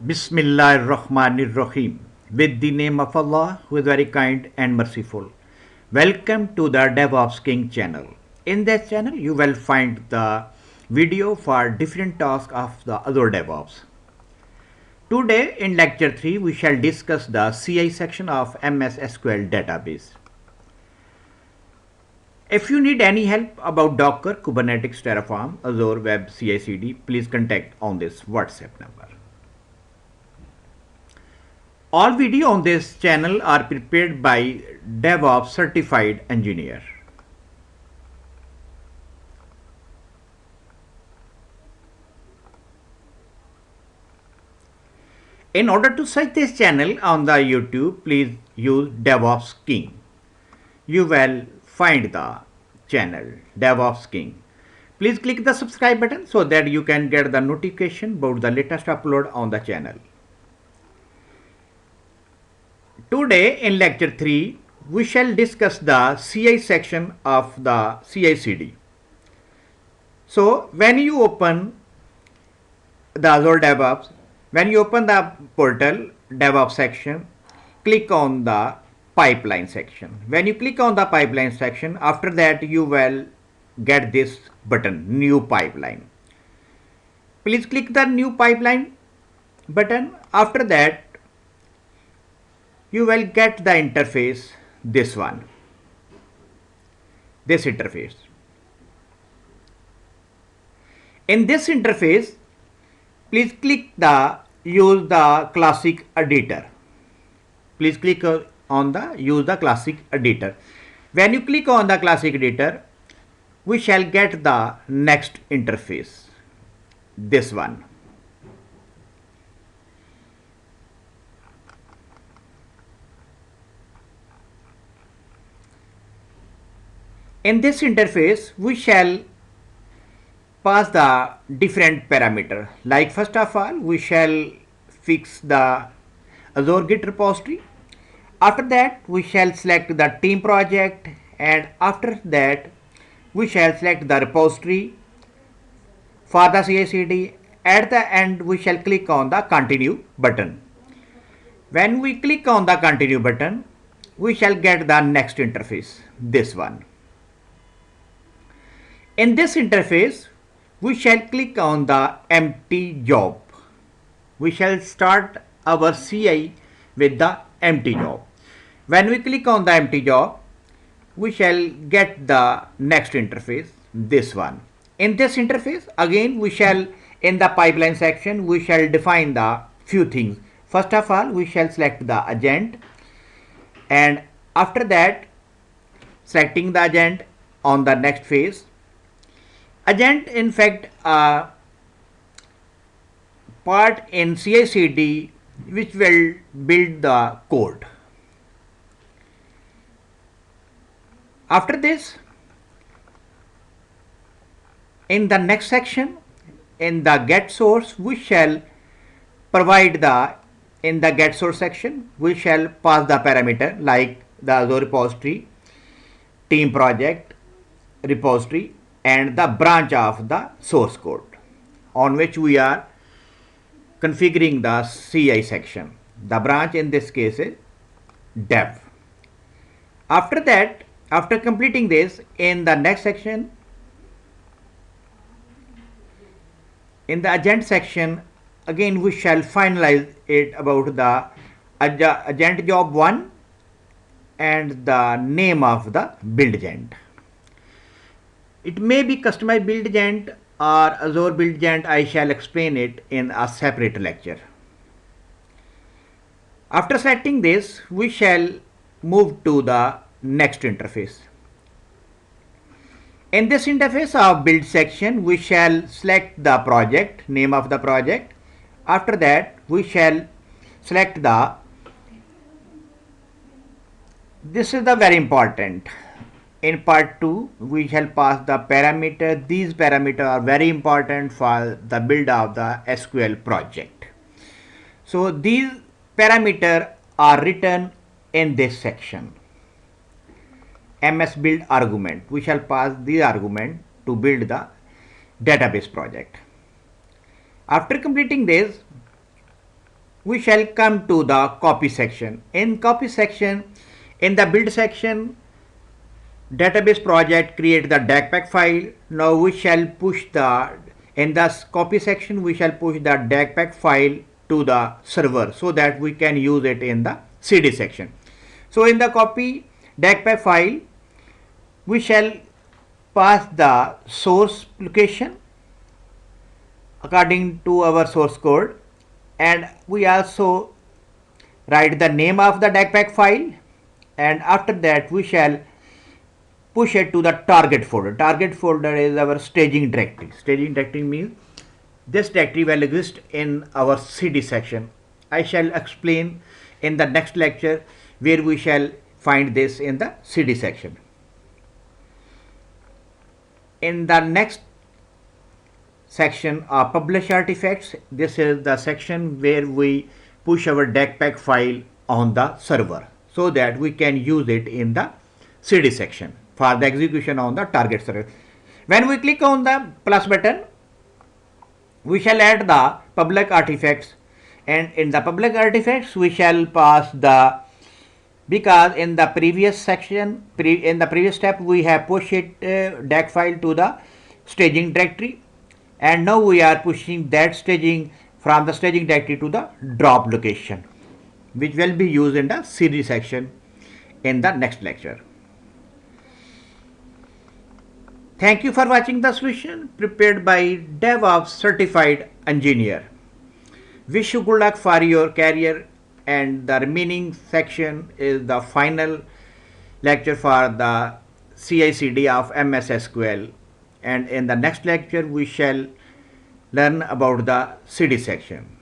Bismillahirrahmanirrahim. With the name of Allah, who is very kind and merciful. Welcome to the DevOps King channel. In this channel, you will find the video for different tasks of the Azure DevOps. Today, in lecture 3, we shall discuss the CI section of MSSQLDatabase. If you need any help about Docker, Kubernetes, Terraform, Azure Web CICD, please contact on this WhatsApp number. All video on this channel are prepared by DevOps certified engineer. In order to search this channel on the YouTube, please use DevOps King. You will find the channel DevOps King. Please click the subscribe button so that you can get the notification about the latest upload on the channel. Today in lecture 3, we shall discuss the CI section of the CICD. So when you open the Azure DevOps, when you open the portal DevOps section, click on the pipeline section. When you click on the pipeline section, after that you will get this button, new pipeline. Please click the new pipeline button. After that, you will get the interface, this one, this interface. In this interface, please click the use the classic editor. Please click on the use the classic editor. When you click on the classic editor, we shall get the next interface, this one. In this interface, we shall pass the different parameter. Like first of all, we shall fix the Azure Git repository. After that, we shall select the team project, and after that, we shall select the repository for the CICD. At the end, we shall click on the continue button. When we click on the continue button, we shall get the next interface, this one. In this interface, we shall click on the empty job. We shall start our CI with the empty job. When we click on the empty job, we shall get the next interface, this one. In this interface, again we shall, in the pipeline section, we shall define the few things. First of all, we shall select the agent, and after that, selecting the agent on the next phase. Agent, in fact, part in CICD which will build the code. After this, in the next section, in the get source, we shall provide the, in the get source section, we shall pass the parameter like the Azure repository, team project, repository, and the branch of the source code on which we are configuring the CI section. The branch in this case is dev. After that, after completing this, in the next section, in the agent section, again we shall finalize it about the agent job 1 and the name of the build agent. It may be customized build agent or Azure build agent. I shall explain it in a separate lecture. After selecting this, we shall move to the next interface. In this interface of build section, we shall select the project, name of the project. After that, we shall select the, this is the very important. In part 2, we shall pass the parameter. These parameters are very important for the build of the SQL project. So these parameters are written in this section. MS build argument. We shall pass the argument to build the database project. After completing this, we shall come to the copy section. In copy section, in the build section, database project create the DACPAC file. Now we shall push in the copy section, we shall push the DACPAC file to the server so that we can use it in the CD section. So in the copy DACPAC file, we shall pass the source location according to our source code, and we also write the name of the DACPAC file, and after that we shall push it to the target folder. Target folder is our staging directory. Staging directory means this directory will exist in our CD section. I shall explain in the next lecture where we shall find this in the CD section. In the next section of publish artifacts, this is the section where we push our DACPAC file on the server so that we can use it in the CD section for the execution on the target server. When we click on the plus button, we shall add the public artifacts, and in the public artifacts we shall pass the, because in the previous section, in the previous step we have pushed DAC file to the staging directory, and now we are pushing that staging from the staging directory to the drop location, which will be used in the CD section in the next lecture. Thank you for watching the solution prepared by DevOps certified engineer. Wish you good luck for your career, and the remaining section is the final lecture for the CICD of MSSQL, and in the next lecture we shall learn about the CD section.